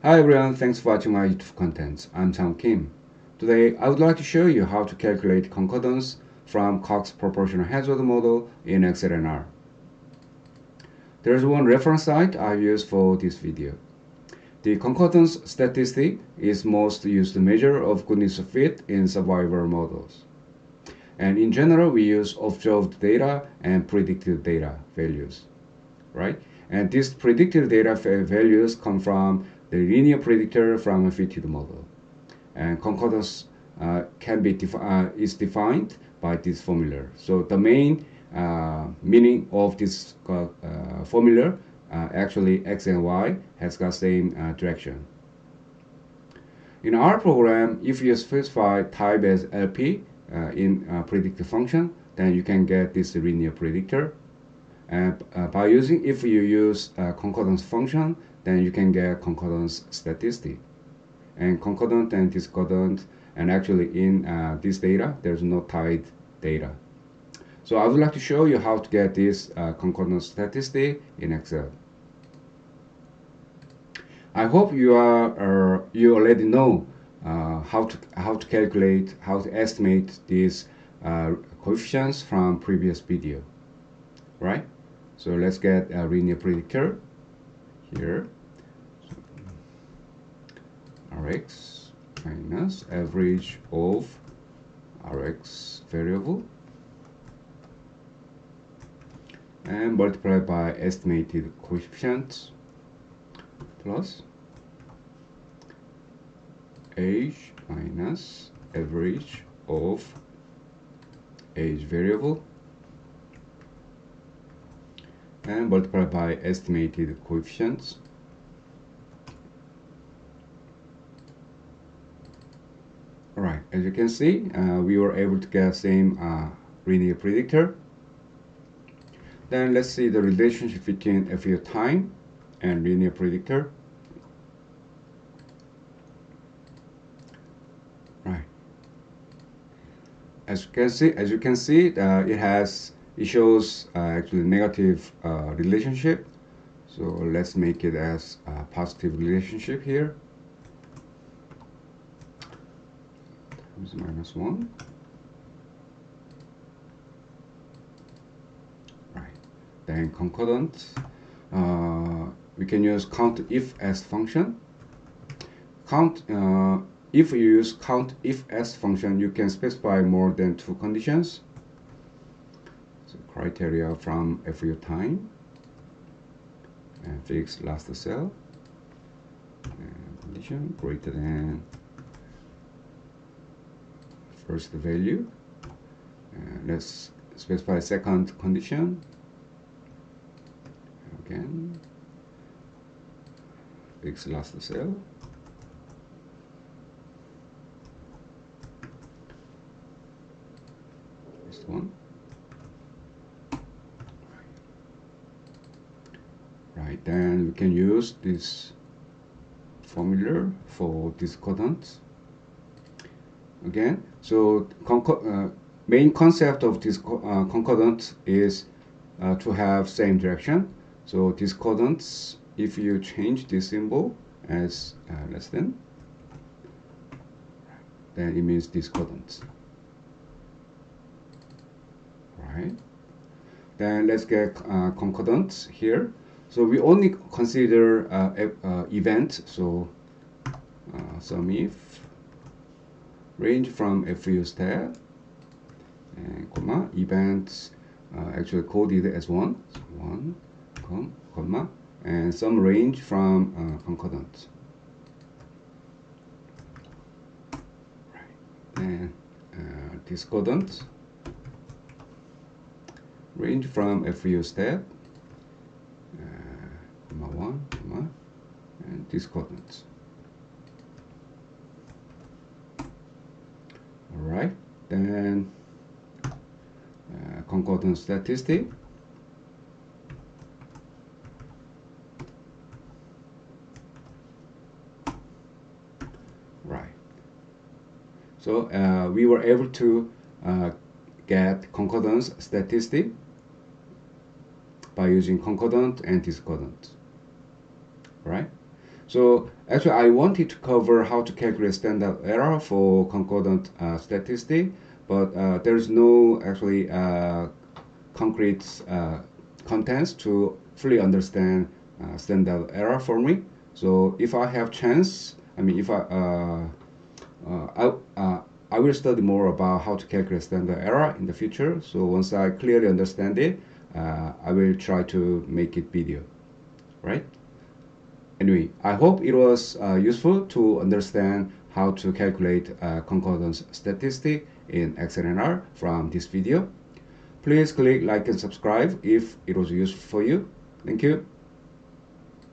Hi everyone, thanks for watching my YouTube content. I'm Kim. Today I would like to show you how to calculate concordance from Cox proportional hazard model in Excel and R. There's one reference site I use for this video. The concordance statistic is most used measure of goodness of fit in survivor models. And in general, we use observed data and predicted data values, right? And these predicted data values come from the linear predictor from a fitted model. And concordance is defined by this formula. So the main meaning of this formula, actually x and y has got same direction. In our program, if you specify type as LP in predictor function, then you can get this linear predictor. And if you use concordance function, then you can get concordance statistic. And concordant and discordant, and actually in this data, there's no tied data. So I would like to show you how to get this concordance statistic in Excel. I hope you already know how to calculate, how to estimate these coefficients from previous video, right? So let's get a linear predictor here. Rx minus average of Rx variable and multiply by estimated coefficient plus age minus average of age variable and multiply by estimated coefficients. Alright, as you can see, we were able to get same linear predictor. Then let's see the relationship between FU time and linear predictor. Right. As you can see, it shows actually negative relationship. So let's make it as a positive relationship here. Minus 1. Right. Then concordant. We can use count if as function. If you use count if as function, you can specify more than 2 conditions. So criteria from FU time and fix last cell and condition greater than first value. Let's specify second condition. Again, fix last cell. This one. Right, then we can use this formula for discordance. Again, so main concept of this concordance is to have same direction. So discordance, if you change this symbol as less than, then it means discordance. Right. Then let's get concordance here. So we only consider event. So sum if range from FU stat and comma events actually coded as 1, so 1 comma, and some range from concordance. Right. Then discordant range from FU stat comma 1 comma and discordant. Alright, then concordance statistic. Right. So we were able to get concordance statistic by using concordant and discordant. Right? So actually, I wanted to cover how to calculate standard error for concordant statistic, but there's no actually concrete contents to fully understand standard error for me. So if I have chance, I mean, if I will study more about how to calculate standard error in the future. So once I clearly understand it, I will try to make it video, right? Anyway, I hope it was useful to understand how to calculate concordance statistic in XLNR from this video. Please click like and subscribe if it was useful for you. Thank you.